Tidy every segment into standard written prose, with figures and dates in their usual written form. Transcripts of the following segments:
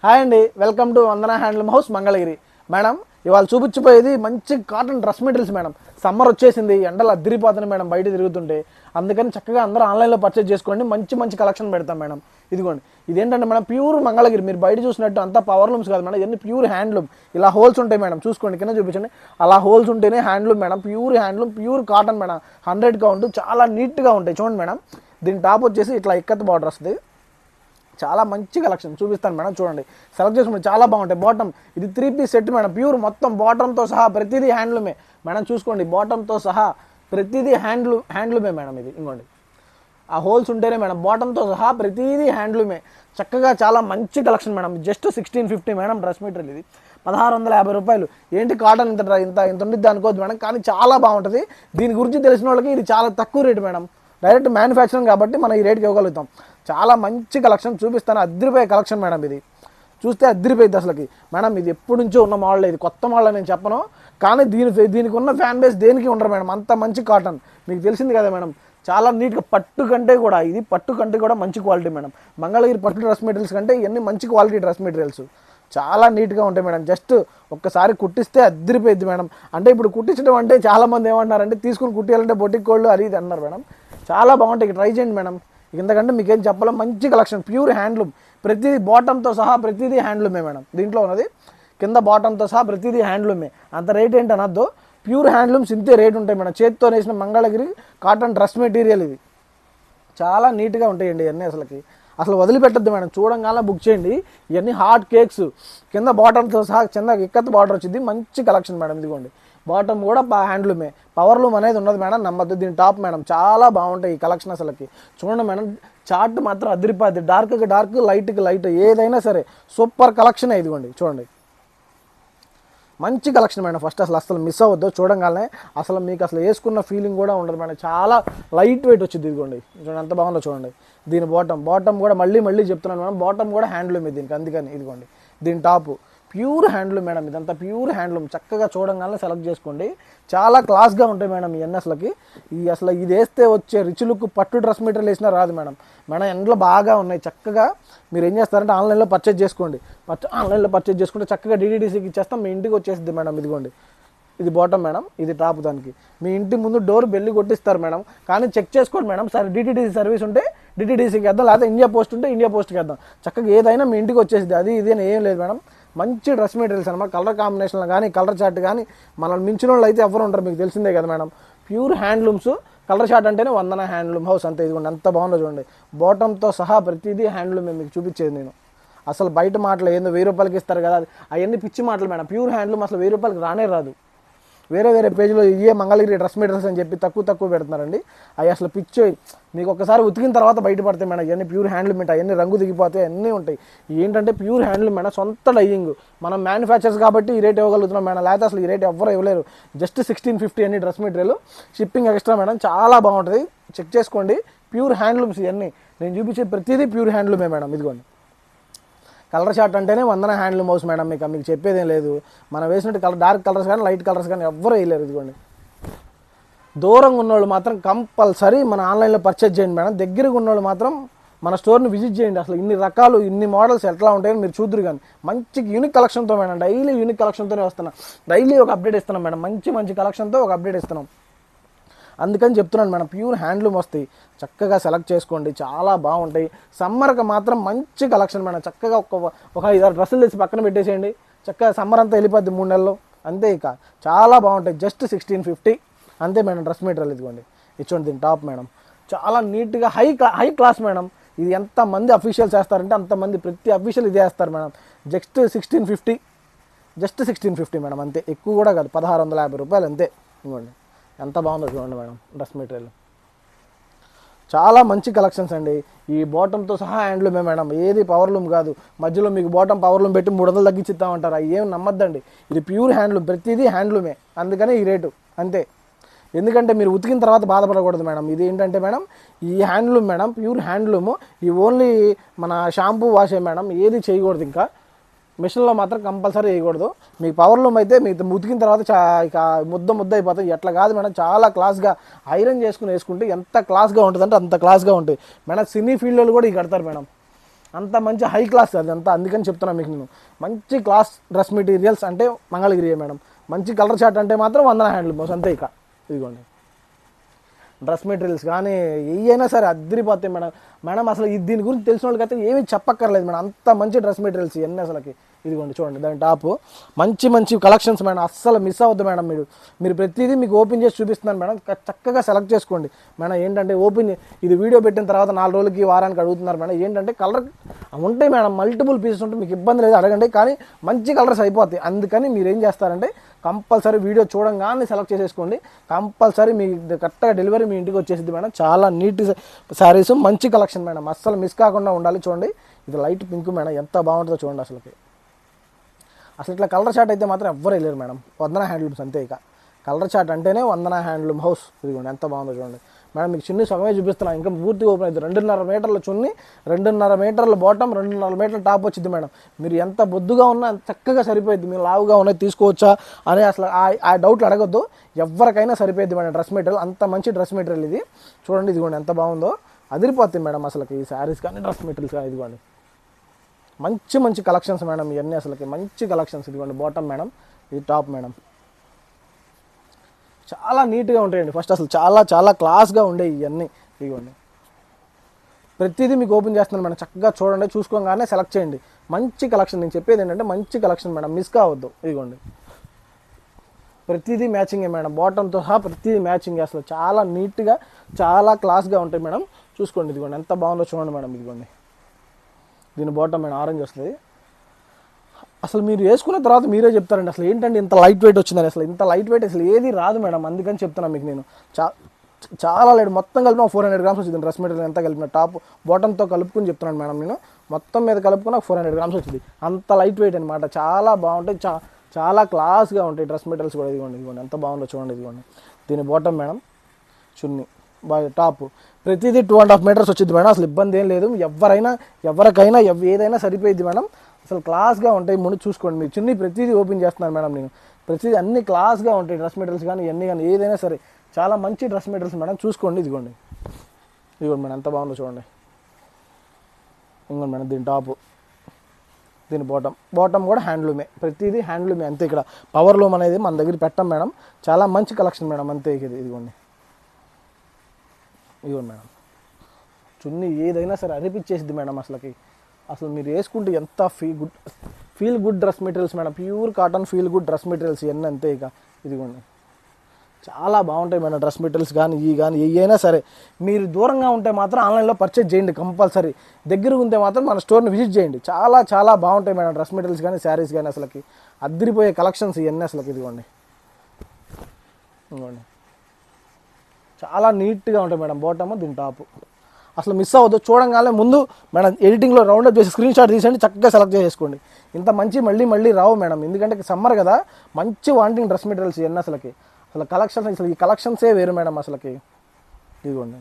Hi అండి, welcome to Vandana handloom house Mangalagiri. Madam ఇవాళ చూపించిపోయేది మంచి cotton dress materials. Madam summer వచ్చేసింది, ఎండలు అద్దరిపోతున్నాయి మేడం బయట తిరుగుతుంటే. అందుకని చక్కగా అందరూ ఆన్లైన్లో పర్చేజ్ చేసుకోండి. మంచి మంచి కలెక్షన్ పెడతాం మేడం. ఇదిగోండి, ఇదేంటంటే మేడం ప్యూర్ మంగళగిరి. మీరు బయట చూసినట్టు అంతా పవర్ లూమ్స్ కాదు మేడం, ఇవన్నీ ప్యూర్ హ్యాండ్లూమ్. ఇలా హోల్స్ ఉంటాయి మేడం, చూసుకోండి కింద చూపించండి. అలా హోల్స్ ఉంటేనే handloom madam, pure handloom, pure cotton madam. 100 count, చాలా నీట్గా ఉంటాయి. చూడండి మేడం, దీని టాప్ వచ్చేసి ఇట్లా ఇక్కత్ బార్డర్ వస్తుంది. చాలా మంచి కలెక్షన్ చూపిస్తాను మేడం, చూడండి. సెలెక్ట్ చేసుకుంటే చాలా బాగుంటాయి. బాటమ్ ఇది 3 పీస్ సెట్ మేడం, ప్యూర్ మొత్తం బాటంతో సహా ప్రతిదీ హ్యాండ్లూమే మేడం. చూసుకోండి, బాటంతో సహా ప్రతిదీ హ్యాండ్లూమే మేడం. ఇది ఇంకోండి, ఆ హోల్స్ ఉంటేనే మేడం, బాటంతో సహా ప్రతిదీ హ్యాండ్లూమే. చక్కగా చాలా మంచి collection madam. Just 1650 madam dress material. ఇది 1650 రూపాయలు. ఏంటి కాటన్ ఇంత ఇంత ఉండిద్ది అనుకోవద్దు మేడం, కానీ చాలా బాగుంటుంది. దీని గురించి తెలిసిన వాళ్ళకి ఇది చాలా తక్కువ రేటు మేడం. డైరెక్ట్ మ్యానుఫ్యాక్చరింగ్ కాబట్టి మనం ఈ రేట్కి ఇవ్వగలుగుతాం. చాలా మంచి కలెక్షన్ చూపిస్తాను. అద్దరిపోయే కలెక్షన్ మేడం. ఇది చూస్తే అద్దరిపోయింది అసలుకి మేడం. ఇది ఎప్పటి నుంచో ఉన్న మోడల్, ఇది కొత్త మోడల్ నేను చెప్పను. కానీ దీనికి ఉన్న ఫ్యాన్ బేస్ దేనికి ఉండరు మేడం. అంత మంచి కాటన్ మీకు తెలిసింది కదా మేడం. చాలా నీట్గా పట్టు కంటే కూడా మంచి క్వాలిటీ మేడం. మంగళగిరి పట్టు డ్రెస్ మెటీరియల్స్ కంటే ఇవన్నీ మంచి క్వాలిటీ డ్రెస్ మెటీరియల్స్. చాలా నీట్గా ఉంటాయి మేడం. జస్ట్ ఒక్కసారి కుట్టిస్తే అద్దరిపోయింది మేడం. అంటే ఇప్పుడు కుట్టించడం అంటే చాలామంది ఏమంటారంటే తీసుకుని కుట్టియాలంటే బొటిక్ కోళ్ళు అది ఇది అన్నారు మేడం. చాలా బాగుంటాయి, ట్రై చేయండి మేడం. ఎందుకంటే మీకేం చెప్పాలో, మంచి కలెక్షన్, ప్యూర్ హ్యాండ్లూమ్. ప్రతిదీ బాటంతో సహా ప్రతిదీ హ్యాండ్లూమే మేడం. దీంట్లో ఉన్నది కింద బాటంతో సహా ప్రతిదీ హ్యాండ్లూమే. అంత రేట్ ఏంటి అనొద్దు, ప్యూర్ హ్యాండ్లూమ్స్ ఇంతే రేట్ ఉంటాయి మేడం. చేతితో వేసిన మంగళగిరి కాటన్ డ్రెస్ మెటీరియల్. ఇది చాలా నీట్గా ఉంటాయండి ఇవన్నీ. అసలు వదిలిపెట్టద్దు మేడం, చూడంగానే బుక్ చేయండి. ఇవన్నీ హాట్ కేక్స్, కింద బాటంతో సహా చిన్న ఇక్కత్ బార్డర్ వచ్చింది. మంచి కలెక్షన్ మేడం. ఇదిగోండి, బాటమ్ కూడా హ్యాండ్లూమే, పవర్ లూమ్ అనేది ఉన్నది మేడం. నమ్మద్దు. దీని టాప్ మేడం చాలా బాగుంటాయి ఈ కలెక్షన్. చూడండి మేడం, చార్ట్ మాత్రం అదిరిపోద్ది. డార్క్కి డార్క్, లైట్కి లైట్, ఏదైనా సరే సూపర్ కలెక్షన్. ఇదిగోండి చూడండి, మంచి కలెక్షన్ మేడం. అసలు మిస్ అవ్వద్దు. చూడంగానే అసలు మీకు వేసుకున్న ఫీలింగ్ కూడా ఉండదు మేడం. చాలా లైట్ వెయిట్ వచ్చింది. ఇదిగోండి చూడండి ఎంత బాగుందో చూడండి. దీని బాటమ్ కూడా మళ్ళీ చెప్తున్నాను మేడం, బాటమ్ కూడా హ్యాండ్లూమ్ దీనికి. అందుకని ఇదిగోండి, దీని టాప్ ప్యూర్ హ్యాండ్లూమ్ మేడం. ఇదంతా ప్యూర్ హ్యాండ్లూమ్. చక్కగా చూడంగానే సెలెక్ట్ చేసుకోండి. చాలా క్లాస్గా ఉంటాయి మేడం ఇవన్నీ. ఇది వేస్తే వచ్చే రిచ్ లుక్ పట్టు డ్రెస్ మెటీరియల్ వేసినా రాదు మేడం. ఎండ్లో బాగా ఉన్నాయి. చక్కగా మీరు ఏం చేస్తారంటే ఆన్లైన్లో పర్చేజ్ చేసుకోండి. ఆన్లైన్లో పర్చేజ్ చేసుకుంటే చక్కగా డీటీడీసీకి ఇచ్చేస్తాం, మీ ఇంటికి వచ్చేస్తుంది మేడం. ఇదిగోండి, ఇది బాటమ్ మేడం, ఇది టాప్. దానికి మీ ఇంటి ముందు డోర్ బెల్లి కొట్టిస్తారు మేడం. కానీ చెక్ చేసుకోండి మేడం, సరే డీటీడీసీ సర్వీస్ ఉంటే డీటీడీసీకి వేద్దాం, లేకపోతే ఇండియా పోస్ట్ ఉంటే ఇండియా పోస్ట్కి వేద్దాం. చక్కగా ఏదైనా మీ ఇంటికి వచ్చేసింది. అది ఇది అని ఏం లేదు మేడం. మంచి డ్రెస్ మెటీరియల్స్ అనమాట. కలర్ కాంబినేషన్లో కానీ, కలర్ చార్ట్ కానీ మనల్ని మించిన వాళ్ళు అయితే ఎవరు ఉంటారు, మీకు తెలిసిందే కదా madam. Pure handlooms. Colour chart అంటేనే వందన హ్యాండ్లూమ్ హౌస్ అంతే. ఇదిగోండి ఎంత బాగుందో చూడండి. బాటంతో సహా ప్రతిదీ హ్యాండ్లూమే మీకు చూపించేది నేను. అసలు బయట మాటలు ఏందో 1000 రూపాయలకి ఇస్తారు కదా, అవన్నీ పిచ్చి మాటలు మేడం. ప్యూర్ హ్యాండ్లూమ్ అసలు 1000 రూపాయలకి రానే రాదు. వేరే పేజీలో ఇవే మంగళగిరి డ్రెస్ మెటీరియల్స్ అని చెప్పి తక్కువ పెడుతున్నారండి. అవి అసలు పిచ్చి. మీకు ఒకసారి ఉతికిన తర్వాత బయటపడతాయి మేడం. ఇవన్నీ ప్యూర్ హ్యాండ్లూమ్ ఉంటాయి. అవన్నీ రంగు దిగిపోతాయి, అన్నీ ఉంటాయి. ఏంటంటే ప్యూర్ హ్యాండ్లూమ్ మేడం, సొంత డైయింగ్. మనం మ్యానుఫ్యాక్చర్స్ కాబట్టి ఈ రేట్ ఇవ్వగలుగుతున్నాం మేడం, లేకపోతే అసలు ఈ రేట్ ఎవరు ఇవ్వలేరు. జస్ట్ 1650 అన్ని dress material, shipping extra madam. చాలా బాగుంటుంది, చెక్ చేసుకోండి. ప్యూర్ హ్యాండ్లూమ్స్ ఇవన్నీ. నేను చూపించే ప్రతిదీ ప్యూర్ హ్యాండ్లూమే మేడం. ఇదిగోండి, కలర్ షార్ట్ అంటేనే వందన హ్యాండ్లూమ్ హౌస్ మేడం. మీకు చెప్పేదేం లేదు. మనం వేసినట్టు డార్క్ కలర్స్ కానీ, లైట్ కలర్స్ కానీ ఎవ్వరూ వేయలేరు. ఇదిగోండి, దూరంగా ఉన్నవాళ్ళు మాత్రం కంపల్సరీ మన ఆన్లైన్లో పర్చేజ్ చేయండి మేడం. దగ్గరగా ఉన్నవాళ్ళు మాత్రం మన స్టోర్ని విజిట్ చేయండి. అసలు ఇన్ని రకాలు, ఇన్ని మోడల్స్ ఎట్లా ఉంటాయని మీరు చూద్దరు. కానీ మంచి యూనిక్ కలెక్షన్తో మేడం, డైలీ యూనిక్ కలెక్షన్తోనే వస్తున్నాం. డైలీ ఒక అప్డేట్ ఇస్తున్నాం మేడం. మంచి కలెక్షన్తో ఒక అప్డేట్ ఇస్తున్నాం. అందుకని చెప్తున్నాను మేడం, ప్యూర్ హ్యాండ్లూమ్ వస్తాయి. చక్కగా సెలెక్ట్ చేసుకోండి, చాలా బాగుంటాయి. సమ్మర్కి మాత్రం మంచి కలెక్షన్ మేడం. చక్కగా ఒక 5-6 డ్రెస్సులు తెచ్చి పక్కన పెట్టేసేయండి. చక్కగా సమ్మర్ అంతా వెళ్ళిపోద్ది 3 నెలల్లో అంతే. ఇక చాలా బాగుంటాయి. జస్ట్ 1650 అంతే మేడం డ్రెస్ మెటీరియల్. ఇదిగోండి, ఇచ్చోండి దీని టాప్ మేడం. చాలా నీట్గా హై క్లాస్ మేడం. ఇది ఎంతమంది అఫీషియల్స్ వేస్తారంటే అంతమంది, ప్రతి అఫీషియల్ ఇదే వేస్తారు మేడం. జస్ట్ 1650 మేడం, అంతే. ఎక్కువ కూడా కాదు, 1650 రూపాయలు అంతే. ఇవ్వండి, ఎంత బాగుందో చూడండి మేడం డ్రెస్ మెటీరియల్. చాలా మంచి కలెక్షన్స్ అండి. ఈ బాటంతో సహా హ్యాండ్లూమే మేడం, ఏది పవర్ లూమ్ కాదు. మధ్యలో మీకు బాటం పవర్ లూమ్ పెట్టి 300 తగ్గించిస్తామంటారు, అవి ఏం నమ్మద్దండి. ఇది ప్యూర్ హ్యాండ్లూమ్, ప్రతిదీ హ్యాండ్లూమే. అందుకనే ఈ రేటు అంతే. ఎందుకంటే మీరు ఉతికిన తర్వాత బాధపడకూడదు మేడం. ఇది ఏంటంటే మేడం, ఈ హ్యాండ్లూమ్ మేడం, ప్యూర్ హ్యాండ్లూము. ఈ ఓన్లీ మన షాంపూ వాషే మేడం, ఏది చేయకూడదు. ఇంకా మిషన్లో మాత్రం కంపల్సరీ వేయకూడదు. మీకు పవర్ లూమ్ అయితే మీకు ఉతికిన తర్వాత ఇక ముద్ద అయిపోతుంది. ఎట్లా కాదు మేడం, చాలా క్లాస్గా ఐరన్ చేసుకుని వేసుకుంటే ఎంత క్లాస్గా ఉంటుందంటే అంత క్లాస్గా ఉంటాయి మేడం. సినీ ఫీల్డ్లో కూడా ఇవి కడతారు మేడం. అంత మంచి హై క్లాస్ అది అంతా, అందుకని చెప్తున్నాను మీకు నేను. మంచి క్లాస్ డ్రెస్ మెటీరియల్స్ అంటే మంగళగిరి మేడం. మంచి కలర్ చార్ట్ అంటే మాత్రం వందన హ్యాండ్లూమ్ హౌస్ అంతే. ఇక ఇదిగోండి డ్రెస్ మెటీరియల్స్ కానీ ఏవైనా సరే అద్దరిపోతాయి మేడం. మేడం అసలు దీని గురించి తెలిసిన వాళ్ళకైతే ఏమీ చెప్పక్కర్లేదు మేడం, అంత మంచి డ్రెస్ మెటీరియల్స్ ఇవన్నీ అసలుకి. ఇదిగోండి చూడండి దాని టాపు, మంచి మంచి కలెక్షన్స్ మేడం, అస్సలు మిస్ అవ్వద్దు మేడం. మీరు ప్రతిదీ మీకు ఓపెన్ చేసి చూపిస్తున్నాను మేడం, చక్కగా సెలెక్ట్ చేసుకోండి మేడం. ఏంటంటే ఇది వీడియో పెట్టిన తర్వాత 4 రోజులకి వారానికి అడుగుతున్నారు మేడం. ఏంటంటే కలర్ ఉంటాయి మేడం, మల్టిపుల్ పీసెస్ ఉంటే మీకు ఇబ్బంది లేదు, అడగండి. కానీ మంచి కలర్స్ అయిపోతాయి. అందుకని మీరు ఏం చేస్తారంటే కంపల్సరీ వీడియో చూడంగానే సెలెక్ట్ చేసేసుకోండి. కంపల్సరీ మీ కరెక్ట్గా డెలివరీ మీ ఇంటికి వచ్చేసింది మేడం. చాలా నీట్ శారీస్, మంచి కలెక్షన్ మేడం, అస్సలు మిస్ కాకుండా ఉండాలి. చూడండి ఇది లైట్ పింక్ మేడం, ఎంత బాగుంటుందో చూడండి. అసలు ఇట్లా కలర్ చార్ట్ అయితే మాత్రం ఎవ్వరు వెళ్ళారు మేడం. వందన హ్యాండ్లూమ్స్ అంతే. ఇక కలర్ చార్ట్ అంటేనే వందన హ్యాండ్లూమ్ హౌస్. ఇదిగోండి ఎంత బాగుందో చూడండి మేడం. మీకు చున్నీ సగమే చూపిస్తున్నాను, ఇంకా పూర్తిగా ఓపెన్ అవుతుంది. 2.5 మీటర్ల చున్నీ, 2.5 మీటర్ల బాటమ్, 2.5 మీటర్ల టాప్ వచ్చింది మేడం. మీరు ఎంత బొద్దుగా ఉన్నా చక్కగా సరిపోయింది. మీరు లావుగా ఉన్నాయి తీసుకోవచ్చా అని అసలు ఆ డౌట్లు అడగొద్దు, ఎవరికైనా సరిపోయింది మేడం. డ్రెస్ మెటీరియల్ అంత మంచి డ్రెస్ మెటీరియల్ ఇది. చూడండి ఇదిగోండి ఎంత బాగుందో, అదిరిపోతుంది మేడం అసలుకి ఈ శారీస్ కానీ డ్రెస్ మెటీరియల్స్ కానీ. ఇదిగోండి మంచి మంచి కలెక్షన్స్ మేడం ఇవన్నీ, అసలుకి మంచి కలెక్షన్స్. ఇదిగోండి బాటమ్ మేడం, ఇది టాప్ మేడం. చాలా నీట్గా ఉంటాయండి. ఫస్ట్ అసలు చాలా చాలా క్లాస్గా ఉండేవి ఇవన్నీ. ఇదిగోండి ప్రతిదీ మీకు ఓపెన్ చేస్తున్నాను మేడం, చక్కగా చూడండి, చూసుకోగానే సెలెక్ట్ చేయండి. మంచి కలెక్షన్, నేను చెప్పేది ఏంటంటే మంచి కలెక్షన్ మేడం, మిస్ కావద్దు. ఇదిగోండి ప్రతిదీ మ్యాచింగే మేడం, బాటంతో సహా ప్రతిదీ మ్యాచింగ్. అసలు చాలా నీట్గా చాలా క్లాస్గా ఉంటాయి మేడం. చూసుకోండి ఇదిగోండి ఎంత బాగుందో చూడండి మేడం. ఇదిగోండి దీని బాటమ్ మేడం ఆరెంజ్ వస్తుంది. అసలు మీరు వేసుకున్న తర్వాత మీరే చెప్తారండి అసలు ఏంటంటే ఇంత లైట్ వెయిట్ వచ్చిందని. అసలు ఇంత లైట్ వెయిట్ అసలు ఏది రాదు మేడం, అందుకని చెప్తున్నాను మీకు నేను. చాలా లైట్, మొత్తం కలిపిన 400 గ్రామ్స్ వచ్చింది. డ్రెస్ మెటీరియల్ ఎంత కలిపిన టాప్ బాటంతో కలుపుకుని చెప్తున్నాను మేడం నేను. మొత్తం మీద కలుపుకున్న 400 గ్రామ్స్ వచ్చింది. అంత లైట్ వెయిట్ అనమాట, చాలా బాగుంటాయి, చాలా క్లాస్గా ఉంటాయి డ్రెస్ మెటీరియల్స్ కూడా. ఇదిగోండి ఎంత బాగుందో చూడండి. ఇదిగోండి దీని బాటమ్ మేడం, చున్నీ, టాప్ ప్రతిదీ 2.5 మీటర్స్ వచ్చింది మేడం. అసలు ఇబ్బంది ఏం లేదు, ఎవరికైనా ఏదైనా సరిపోయింది మేడం. అసలు క్లాస్గా ఉంటాయి. ముందు చూసుకోండి మీరు, చున్నీ ప్రతిదీ ఓపెన్ చేస్తున్నాను మేడం నేను. ప్రతిదీ అన్ని క్లాస్గా ఉంటాయి డ్రెస్ మెటీరియల్స్ కానీ ఇవన్నీ కానీ ఏదైనా సరే చాలా మంచి డ్రెస్ మెటీరియల్స్ మేడం. చూసుకోండి ఇదిగోండి మేడం ఎంత బాగుందో చూడండి. ఇంకోండి మేడం దీని టాపు, దీని బాటమ్ కూడా హ్యాండ్లూమే, ప్రతిదీ హ్యాండ్లూమే అంతే. ఇక్కడ పవర్ లూమ్ అనేది మన దగ్గర పెట్టాం మేడం. చాలా మంచి కలెక్షన్ మేడం అంతే. ఇదిగోండి మేడం చున్నీ ఏదైనా సరే అనిపించేసింది మేడం. అసలు మీరు వేసుకుంటే ఎంత feel good dress materials madam, pure cotton feel good dress materials ఇవన్నీ అంతే. ఇక ఇదిగోండి చాలా బాగుంటాయి మేడం డ్రెస్ మెటీరియల్స్ కానీ ఏవైనా సరే. మీరు దూరంగా ఉంటే మాత్రం ఆన్లైన్లో పర్చేజ్ చేయండి కంపల్సరీ. దగ్గర ఉంటే మాత్రం మన స్టోర్ని విజిట్ చేయండి. చాలా చాలా బాగుంటాయి మేడం డ్రెస్ మెటీరియల్స్ కానీ శారీస్ కానీ. అసలుకి అద్దరిపోయే కలెక్షన్స్ ఇవన్నీ అసలుకి. ఇదిగోండి చాలా నీట్గా ఉంటాయి మేడం బాటమ్, దీని టాపు. అసలు మిస్ అవ్వద్దు, చూడంగానే ముందు మేడం ఎడిటింగ్లో రౌండప్ చేసి స్క్రీన్ షాట్ తీసేయండి, చక్కగా సెలెక్ట్ చేసుకోండి. ఇంత మంచి మళ్ళీ రావు మేడం, ఎందుకంటే సమ్మర్ కదా, మంచి వాంటింగ్ డ్రెస్ మెటీరియల్స్ ఇవన్నీ అసలు కలెక్షన్స్. అసలు ఈ కలెక్షన్సే వేరు మేడం అసలుకి. ఇదిగోండి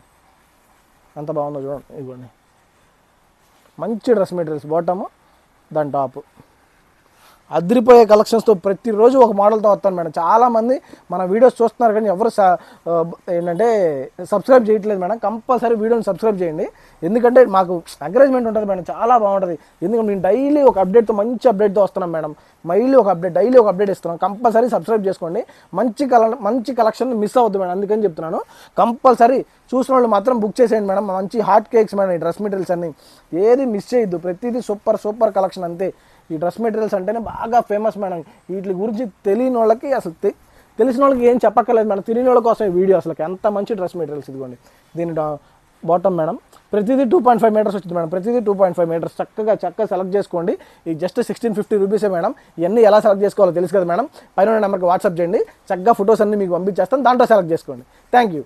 ఎంత బాగుందో చూడండి. ఇదిగోండి మంచి డ్రెస్ మెటీరియల్స్, బాటము, దాని టాపు. అదిరిపోయే కలెక్షన్స్తో ప్రతిరోజు ఒక మోడల్తో వస్తాను మేడం. చాలామంది మన వీడియోస్ చూస్తున్నారు కానీ ఎవరు ఏంటంటే సబ్స్క్రైబ్ చేయట్లేదు మేడం. కంపల్సరీ వీడియోని సబ్స్క్రైబ్ చేయండి, ఎందుకంటే మాకు ఎంకరేజ్మెంట్ ఉంటుంది మేడం. చాలా బాగుంటుంది, ఎందుకంటే నేను డైలీ ఒక అప్డేట్తో మంచి అప్డేట్తో వస్తున్నాం మేడం. డైలీ ఒక అప్డేట్ ఇస్తున్నాం. కంపల్సరీ సబ్స్క్రైబ్ చేసుకోండి. మంచి కలెక్షన్ మిస్ అవ్వద్దు మేడం, అందుకని చెప్తున్నాను. కంపల్సరీ చూసిన వాళ్ళు మాత్రం బుక్ చేసేయండి మేడం. మంచి హాట్ కేక్స్ మేడం, ఈ డ్రెస్ మెటీరియల్స్ అన్ని ఏది మిస్ చేయొద్దు, ప్రతిదీ సూపర్ కలెక్షన్ అంతే. ఈ డ్రెస్ మెటీరియల్స్ అంటేనే బాగా ఫేమస్ మేడం. వీటి గురించి తెలియని వాళ్ళకి అసలు తెలిసిన వాళ్ళకి ఏం చెప్పక్కర్లేదు మేడం, తెలియని వాళ్ళ కోసం ఈ వీడియో. అసలు ఎంత మంచి డ్రెస్ మెటీరియల్స్. ఇదిగోండి దీని బాటమ్ మేడం, ప్రతిదీ 2.5 మీటర్స్ వచ్చింది మేడం. ప్రతిదీ 2.5 మీటర్స్. చక్కగా సెలెక్ట్ చేసుకోండి. ఇది జస్ట్ 1650 రూపీసే మేడం. ఇవన్నీ ఎలా సెలెక్ట్ చేసుకోవాలో తెలుసు కదా మేడం. పైన నెంబర్కి వాట్సాప్ చేయండి, చక్కగా ఫొటోస్ అన్ని మీకు పంపించేస్తాను, దాంట్లో సెలెక్ట్ చేసుకోండి. Thank you.